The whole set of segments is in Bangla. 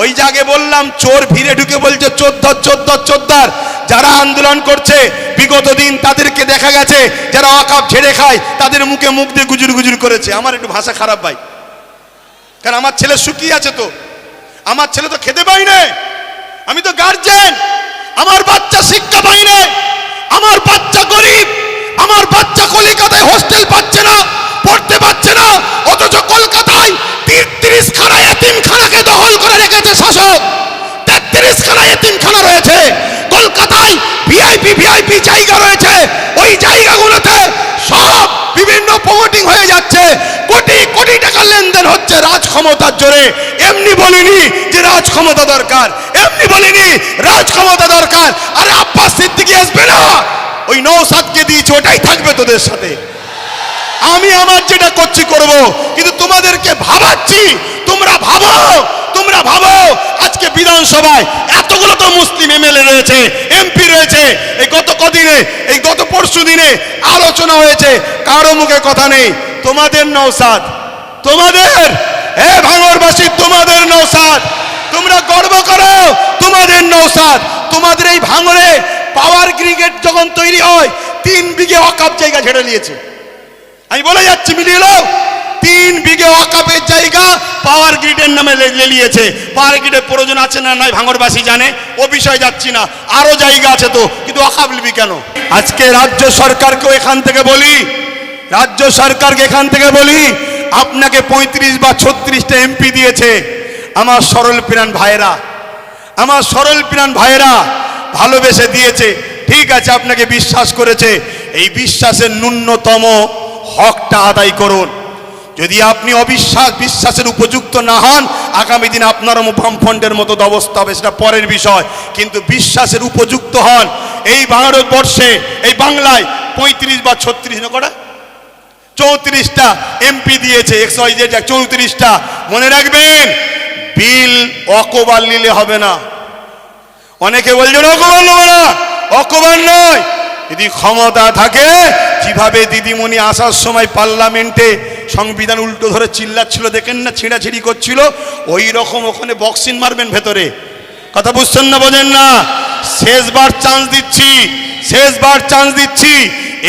ওই জায়গায় বললাম চোর ভিড়ে ঢুকে বলছে চোদ্দর চোদ্দর চোদ্দার। যারা আন্দোলন করছে বিগত দিন তাদেরকে দেখা গেছে যারা ওয়াকফ ঝেড়ে খায় তাদের মুখে মুখ দিয়ে গুজুর গুজুর করেছে। আমার একটু ভাষা খারাপ ভাই, কারণ আমার ছেলে শুকিয়ে আছে, তো আমার ছেলে তো খেতে পাই না, আমি তো গার্জেন, আমার বাচ্চা শিক্ষা পাই না, আমার বাচ্চা গরিব, আমার বাচ্চা কলকাতায় হোস্টেল পাচ্ছে না, পড়তে পারছে না, অথচ কলকাতায় 33 খানা এতিমখানাকে দখল করে রেখেছে শাসক। 33 খানা এতিমখানা রয়েছে কলকাতায়, ভিআইপি জায়গা রয়েছে, ওই জায়গাগুলোতে সব বিভিন্ন প্রমোটিং হয়ে যাচ্ছে, কোটি কোটি টাকা লেনদেন হচ্ছে রাজ ক্ষমতার জোরে। এমনি বলিনি যে রাজ ক্ষমতা দরকার, এমনি বলিনি রাজ ক্ষমতা দরকার। আরে আব্বাস সিদ্দিকী আসবে না, ওই নওশাদকে দিয়েছে, ওটাই থাকবে তোদের সাথে। আমি আমার যেটা করছি করব, কিন্তু তোমাদেরকে ভাবাচ্ছি, তোমরা ভাবো আজকে বিধানসভায় এতগুলো তো মুসলিম এমএলএ রয়েছে, এমপি রয়েছে, এই গত পরশু দিনে আলোচনা হয়েছে, কারো মুখে কথা নেই। তোমাদের নওশাদ, তোমাদের ভাঙড়বাসী, তোমাদের নওশাদ, তোমরা গর্ব করো, তোমাদের নওশাদ। তোমাদের এই ভাঙড়ে পাওয়ার গ্রিগেড যখন তৈরি হয় 3 বিঘে ওয়াকফ জায়গা ছেড়ে নিয়েছে। আমি বলে যাচ্ছি, মিলিয়ে নাও, 3 বিঘে ওয়াকফের জায়গা পাওয়ার গ্রিডের নামে নিয়েছে। পাওয়ার গ্রিডের প্রয়োজন আছে না নাই ভাঙড়বাসী জানে, ও বিষয় যাচ্ছি না, আরো জায়গা আছে তো, কিন্তু ওয়াকফ নিবি কেন? আজকে রাজ্য সরকারকেও এখান থেকে বলি, রাজ্য সরকারকে এখান থেকে বলি, আপনাকে 35 বা 36টা এমপি দিয়েছে। আমার সরল প্রাণ ভাইয়েরা, আমার সরল প্রাণ ভাইয়েরা ভালোবেসে দিয়েছে, ঠিক আছে, আপনাকে বিশ্বাস করেছে, এই বিশ্বাসের ন্যূনতম হকটা আদায় করুন। যদি আপনি বিশ্বাসের উপযুক্ত না হন, আগামী দিন আপনার বামফ্রন্টের মতো অবস্থা হবে, সেটা পরের বিষয়, কিন্তু বিশ্বাসের উপযুক্ত হন। এই ভারতবর্ষে, এই বাংলায় 35 বা 36 না কটা 34টা এমপি দিয়েছে, 34টা। মনে রাখবেন, বিল অকবার নিলে হবে না। অনেকে বলছেন অকবার নেব না, অকবার নয়, যদি ক্ষমতা থাকে, যেভাবে দিদিমণি আসার সময় পার্লামেন্টে সংবিধান উল্টো ধরে চিল্লাচ্ছিল, দেখেন না, ছিঁড়াছিঁড়ি করছিল, ওই রকম ওখানে বক্সিং মারবেন ভেতরে। কথা বুঝছেন না, বোঝেন না? শেষবার চান্স দিচ্ছি, শেষবার চান্স দিচ্ছি।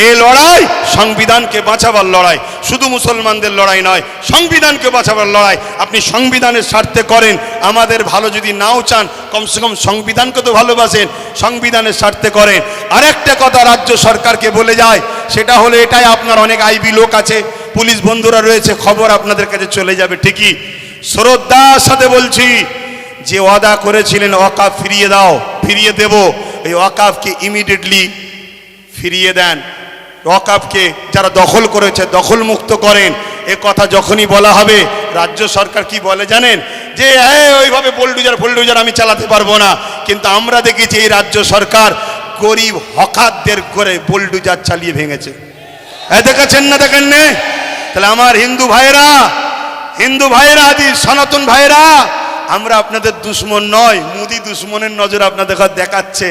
এই লড়াই সংবিধানকে বাঁচাবার লড়াই, শুধু মুসলমানদের লড়াই নয়, সংবিধানকে বাঁচাবার লড়াই। আপনি সংবিধানের স্বার্থে করেন, আমাদের ভালো যদি নাও চান, কমসে কম সংবিধানকে তো ভালোবাসেন, সংবিধানের স্বার্থে করেন। আরেকটা কথা রাজ্য সরকারকে বলে যায়, সেটা হলো এটাই, আপনার অনেক আইবি লোক আছে, পুলিশ বন্ধুরা রয়েছে, খবর আপনাদের কাছে চলে যাবে ঠিকই। শ্রদ্ধার সাথে বলছি, যে ওয়াদা করেছিলেন ওয়াকফ ফিরিয়ে দাও, ফিরিয়ে দেব, এই ওয়াকফকে ইমিডিয়েটলি ফিরিয়ে দেন। ওয়াকফকে যারা দখল করেছে দখল মুক্ত করেন। এ কথা যখনই বলা হবে, রাজ্য সরকার কি বলে জানেন? যে ওইভাবে বোল্ডুজার আমি চালাতে পারবো না। কিন্তু আমরা দেখেছি এই রাজ্য সরকার গরিব হকারদের করে বোল্ডুজার চালিয়ে ভেঙেছে। দেখেছেন না, দেখেন না? তাহলে আমার হিন্দু ভাইয়েরা, আদি সনাতন ভাইয়েরা, আমরা আপনাদের দুশ্মন নয়, মুদি দুশ্মনের নজর আপনাদের দেখাচ্ছে।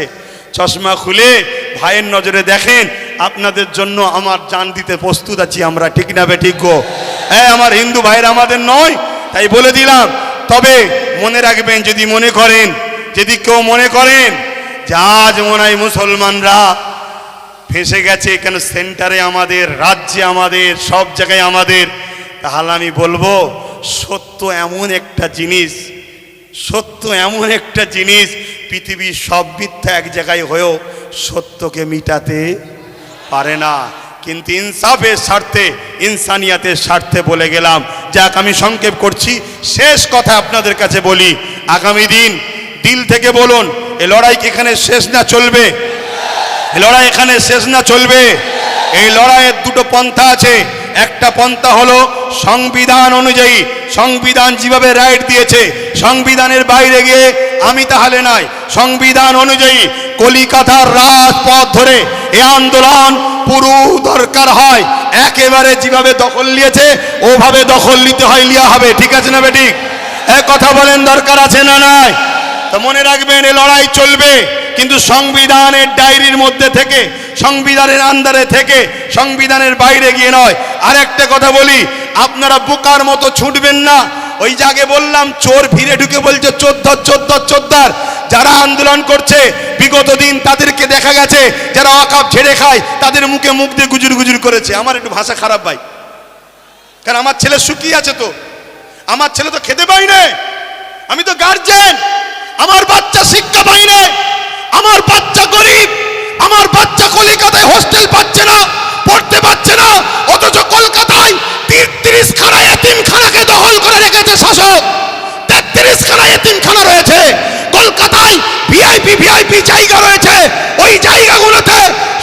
চশমা খুলে ভাইয়ের নজরে দেখেন, আপনাদের জন্য আমার জান দিতে প্রস্তুত আছি আমরা, ঠিক না বে ঠিক গো? আমার হিন্দু ভাইয়েরা আমাদের নয়, তাই বলে দিলাম। তবে মনে রাখবেন, যদি কেউ মনে করেন যে আজ মনে হয় মুসলমানরা ফেঁসে গেছে, এখানে সেন্টারে আমাদের, রাজ্যে আমাদের, সব জায়গায় আমাদের, তাহলে আমি বলবো, সত্য এমন একটা জিনিস, পৃথিবীর সব মিথ্যা এক জায়গায় হয়েও সত্যকে মিটাতে পারে না। কিন্তু ইনসাফের স্বার্থে, ইনসানিয়াতের স্বার্থে বলে গেলাম। যাক, আমি সংক্ষেপ করছি, শেষ কথা আপনাদের কাছে বলি, আগামী দিল থেকে বলুন, এই লড়াই কি এখানে শেষ না চলবে? এই লড়াই এখানে শেষ না চলবে? এই লড়াইয়ের দুটো পন্থা আছে। একটা পন্থা হলো সংবিধান অনুযায়ী, সংবিধান যেভাবে রাইট দিয়েছে, সংবিধানের বাইরে গিয়ে আমি তাহলে নাই, সংবিধান অনুযায়ী কলিকাতার রাজপথ ধরে এ আন্দোলন পুরো দরকার হয়, একেবারে যেভাবে দখল নিয়েছে ওভাবে দখল নিতে হয়, লিয়া হবে, ঠিক আছে না বেঠিক? এক কথা বলেন, দরকার আছে না নাই? তো মনে রাখবেন, এ লড়াই চলবে, কিন্তু সংবিধানের ডায়েরির মধ্যে থেকে, সংবিধানের আন্ডারে থেকে, সংবিধানের বাইরে গিয়ে নয়। আর একটা কথা বলি, আপনারা বোকার মতো ছুটবেন না, ওই জায়গায় বললাম চোর ভিড়ে ঢুকে বলছে চোদ্দার চোদ্দার চোদ্দার। যারা আন্দোলন করছে বিগত দিন তাদেরকে দেখা গেছে, যারা ওয়াকফ ঝেড়ে খায় তাদের মুখে মুখ দিয়ে গুজুর গুজুর করেছে। আমার একটু ভাষা খারাপ ভাই, কারণ আমার ছেলে শুকিয়ে আছে, তো আমার ছেলে তো খেতে পাই না, আমি তো গার্জেন, আমার বাচ্চা শিক্ষা পাই না, আমার বাচ্চা গরিব, আমার বাচ্চা কলকাতায় হোস্টেল পাচ্ছে না, পড়তে পারছে না, অথচ কলকাতায় ৩৩ খানা এতিমখানাকে দখল করে রেখেছে শাসক। ৩৩ খানা এতিমখানা রয়েছে কলকাতায়, ভিআইপি জায়গা রয়েছে, ওই জায়গাগুলোতে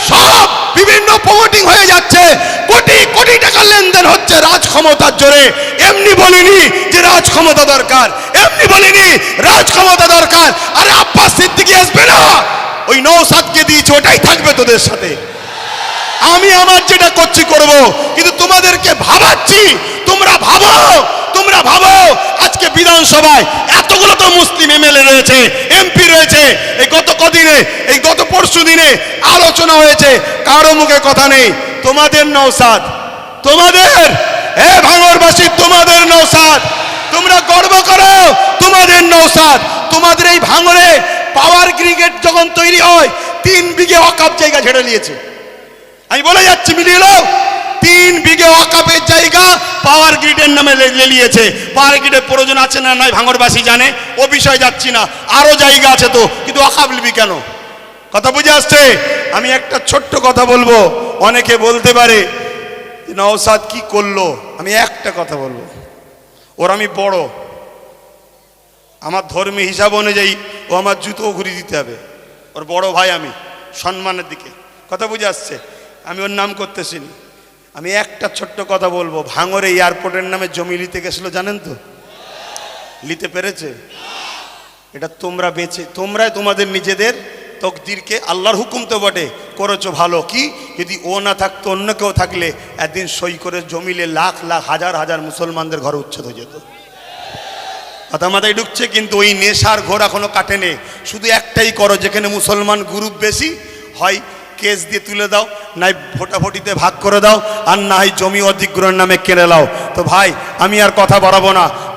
সব বিভিন্ন প্রমোটিং হয়ে যাচ্ছে, কোটি কোটি টাকা লেনদেন হচ্ছে রাজ ক্ষমতার জোরে। এমনি বলিনি যে রাজ ক্ষমতা দরকার, এমনি বলিনি রাজ ক্ষমতা দরকার। আরে আব্বাস সিদ্দিকী আসবে না, ওই নওশাদকে দিয়েছে, ওটাই থাকবে তোদের সাথে। আমি আমার যেটা করছি করব, কিন্তু তোমাদেরকে ভাবাচ্ছি, তোমরা ভাবো, তোমরা ভাবো। আজকে বিধানসভায় এতগুলো তো মুসলিম এমএলএ রয়েছে, এমপি রয়েছে, এই গত কদিনে, এই গত পরশু দিনে আলোচনা হয়েছে, কারো মুখে কথা নেই। তোমাদের নওশাদ, তোমাদের ভাঙড়বাসী, তোমাদের নওশাদ, তোমরা গর্ব করো, তোমাদের নওশাদ। তোমাদের এই ভাঙড়ে পাওয়ার গ্রিগেড যখন তৈরি হয় 3 বিঘে ওয়াকফ জায়গা ঝেড়ে নিয়েছে। আমি বলে যাচ্ছি, মিলিয়ে নাও, 3 বিঘে ওয়াকফের জায়গা পাওয়ার গ্রিডের নামে নিয়েছে। পাওয়ার গ্রিডের প্রয়োজন আছে না নাই ভাঙড়বাসী জানে, ও বিষয় যাচ্ছি না, আরো জায়গা আছে তো, কিন্তু ওয়াকফ নিবি কেন? কথা বুঝে আসছে? আমি একটা ছোট্ট কথা বলবো, অনেকে বলতে পারে নওশাদ কি করলো, আমি একটা কথা বলবো, ওর আমি বড়, আমার ধর্মীয় হিসাব অনুযায়ী ও আমার জুতো ঘুরিয়ে দিতে হবে, ওর বড় ভাই আমি, সম্মানের দিকে। কথা বুঝে আসছে? আমি ওর নাম করতেছি না। আমি একটা ছোট্ট কথা বলবো, ভাঙড়ে এয়ারপোর্টের নামে জমি নিতে গেছিল, জানেন তো? নিতে পেরেছে? এটা তোমরা বেঁচে, তোমরাই তোমাদের নিজেদের তকদিরকে, আল্লাহর হুকুম তো বটে, করেছো ভালো। কি যদি ও না থাকতো, অন্য কেউ থাকলে একদিন সই করে জমিলে লাখ লাখ হাজার হাজার মুসলমানদের ঘর উচ্ছেদ হয়ে যেত। কথা মাথায় ঢুকছে? কিন্তু ওই নেশার ঘোর এখনো কাটেনি। শুধু একটাই করো, যেখানে মুসলমান গ্রুপ বেশি হয় কেস দিয়ে তুলে দাও, নাই ভোটাভুটিতে ভাগ করে দাও, আর না হয় জমি অধিগ্রহণের নামে কেড়ে নাও। তো ভাই আমি আর কথা বাড়াবো না।